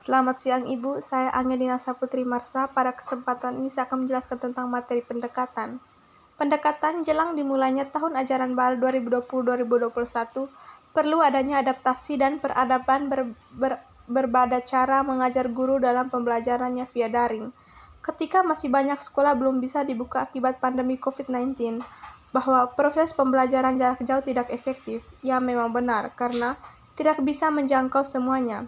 Selamat siang Ibu, saya Angelina Saputri Marsha. Pada kesempatan ini saya akan menjelaskan tentang materi pendekatan. Pendekatan jelang dimulainya tahun ajaran baru 2020-2021 perlu adanya adaptasi dan peradaban berbeda cara mengajar guru dalam pembelajarannya via daring. Ketika masih banyak sekolah belum bisa dibuka akibat pandemi COVID-19, bahwa proses pembelajaran jarak jauh tidak efektif, ya memang benar karena tidak bisa menjangkau semuanya.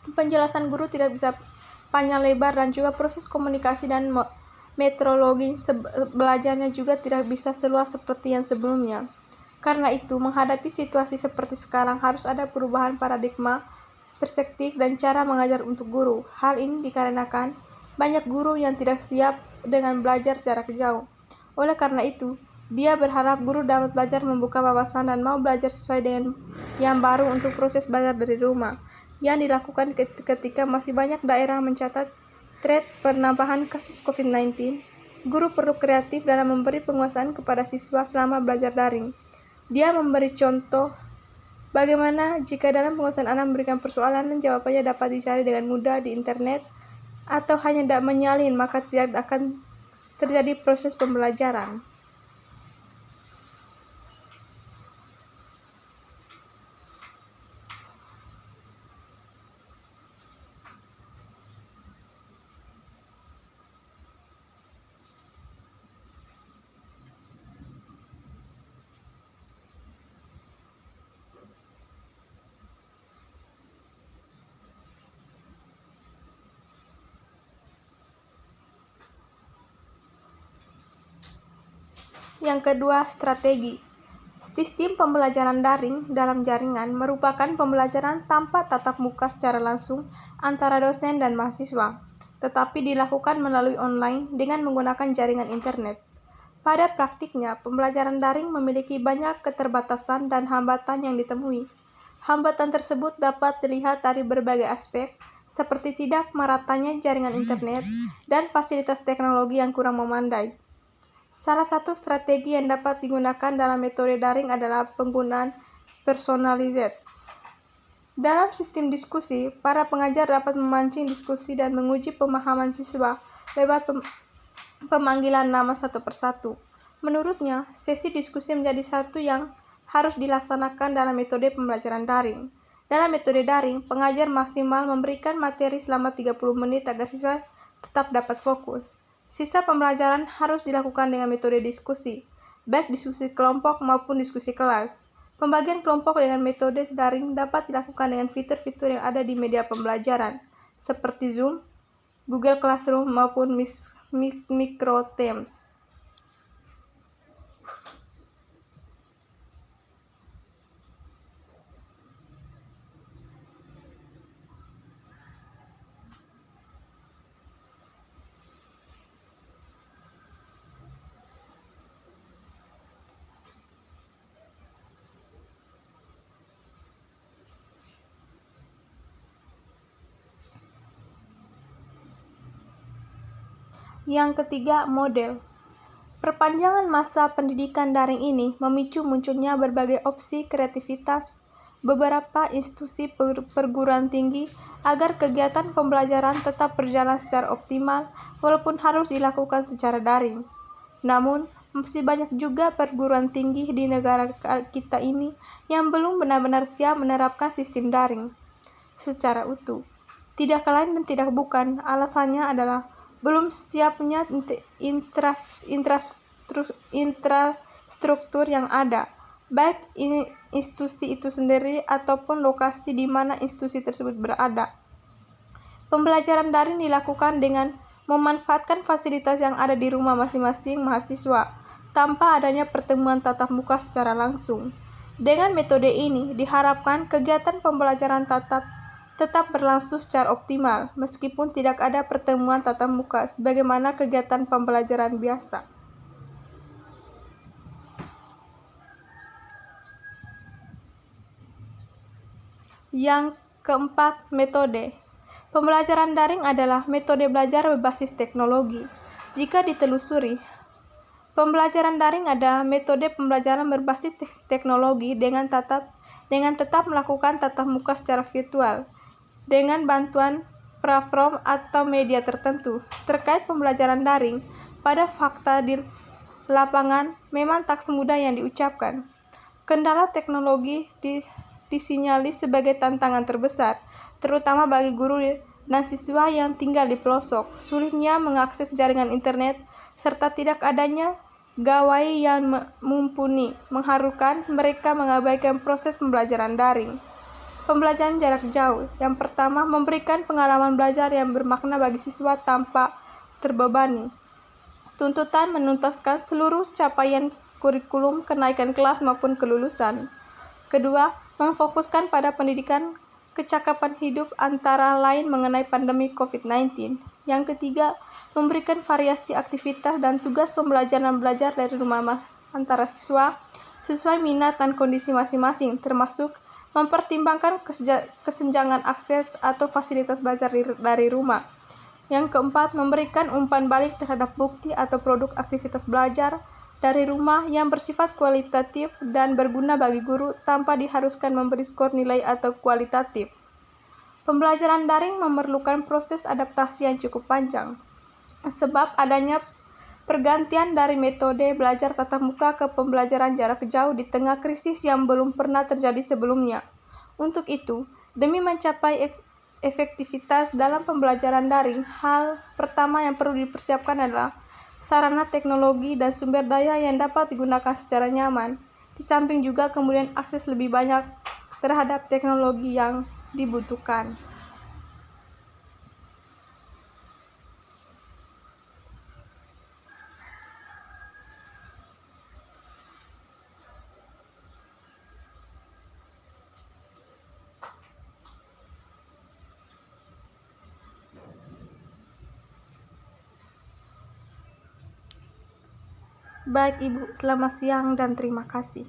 Penjelasan guru tidak bisa panjang lebar dan juga proses komunikasi dan metodologi belajarnya juga tidak bisa seluas seperti yang sebelumnya. Karena itu, menghadapi situasi seperti sekarang harus ada perubahan paradigma, perspektif, dan cara mengajar untuk guru. Hal ini dikarenakan banyak guru yang tidak siap dengan belajar jarak jauh. Oleh karena itu, dia berharap guru dapat belajar membuka wawasan dan mau belajar sesuai dengan yang baru untuk proses belajar dari rumah yang dilakukan ketika masih banyak daerah mencatat tren penambahan kasus COVID-19. Guru perlu kreatif dalam memberi penguasaan kepada siswa selama belajar daring. Dia memberi contoh bagaimana jika dalam penguasaan Anda memberikan persoalan dan jawabannya dapat dicari dengan mudah di internet atau hanya tidak menyalin, maka tidak akan terjadi proses pembelajaran. Yang kedua, strategi. Sistem pembelajaran daring dalam jaringan merupakan pembelajaran tanpa tatap muka secara langsung antara dosen dan mahasiswa, tetapi dilakukan melalui online dengan menggunakan jaringan internet. Pada praktiknya, pembelajaran daring memiliki banyak keterbatasan dan hambatan yang ditemui. Hambatan tersebut dapat dilihat dari berbagai aspek, seperti tidak meratanya jaringan internet dan fasilitas teknologi yang kurang memadai. Salah satu strategi yang dapat digunakan dalam metode daring adalah penggunaan personalized. Dalam sistem diskusi, para pengajar dapat memancing diskusi dan menguji pemahaman siswa lewat pemanggilan nama satu persatu. Menurutnya, sesi diskusi menjadi satu yang harus dilaksanakan dalam metode pembelajaran daring. Dalam metode daring, pengajar maksimal memberikan materi selama 30 menit agar siswa tetap dapat fokus. Sisa pembelajaran harus dilakukan dengan metode diskusi, baik diskusi kelompok maupun diskusi kelas. Pembagian kelompok dengan metode daring dapat dilakukan dengan fitur-fitur yang ada di media pembelajaran, seperti Zoom, Google Classroom, maupun Microteams. Yang ketiga, model. Perpanjangan masa pendidikan daring ini memicu munculnya berbagai opsi kreativitas beberapa institusi perguruan tinggi agar kegiatan pembelajaran tetap berjalan secara optimal walaupun harus dilakukan secara daring. Namun, masih banyak juga perguruan tinggi di negara kita ini yang belum benar-benar siap menerapkan sistem daring secara utuh. Tidak lain dan tidak bukan, alasannya adalah belum siapnya infrastruktur yang ada, baik institusi itu sendiri ataupun lokasi di mana institusi tersebut berada. Pembelajaran daring dilakukan dengan memanfaatkan fasilitas yang ada di rumah masing-masing mahasiswa, tanpa adanya pertemuan tatap muka secara langsung. Dengan metode ini, diharapkan kegiatan pembelajaran tetap berlangsung secara optimal, meskipun tidak ada pertemuan tatap muka sebagaimana kegiatan pembelajaran biasa. Yang keempat, metode. Pembelajaran daring adalah metode belajar berbasis teknologi. Jika ditelusuri, pembelajaran daring adalah metode pembelajaran berbasis teknologi dengan tetap melakukan tatap muka secara virtual dengan bantuan platform atau media tertentu. Terkait pembelajaran daring, pada fakta di lapangan memang tak semudah yang diucapkan. Kendala teknologi disinyali sebagai tantangan terbesar, terutama bagi guru dan siswa yang tinggal di pelosok. Sulitnya mengakses jaringan internet, serta tidak adanya gawai yang mumpuni mengharuskan mereka mengabaikan proses pembelajaran daring. Pembelajaran jarak jauh. Yang pertama, memberikan pengalaman belajar yang bermakna bagi siswa tanpa terbebani. Tuntutan menuntaskan seluruh capaian kurikulum, kenaikan kelas maupun kelulusan. Kedua, memfokuskan pada pendidikan kecakapan hidup antara lain mengenai pandemi COVID-19. Yang ketiga, memberikan variasi aktivitas dan tugas pembelajaran belajar dari rumah antara siswa sesuai minat dan kondisi masing-masing, termasuk mempertimbangkan kesenjangan akses atau fasilitas belajar dari rumah. Yang keempat, memberikan umpan balik terhadap bukti atau produk aktivitas belajar dari rumah yang bersifat kualitatif dan berguna bagi guru tanpa diharuskan memberi skor nilai atau kualitatif. Pembelajaran daring memerlukan proses adaptasi yang cukup panjang, sebab adanya pergantian dari metode belajar tatap muka ke pembelajaran jarak jauh di tengah krisis yang belum pernah terjadi sebelumnya. Untuk itu, demi mencapai efektivitas dalam pembelajaran daring, hal pertama yang perlu dipersiapkan adalah sarana teknologi dan sumber daya yang dapat digunakan secara nyaman. Di samping juga kemudian akses lebih banyak terhadap teknologi yang dibutuhkan. Baik Ibu, selamat siang dan terima kasih.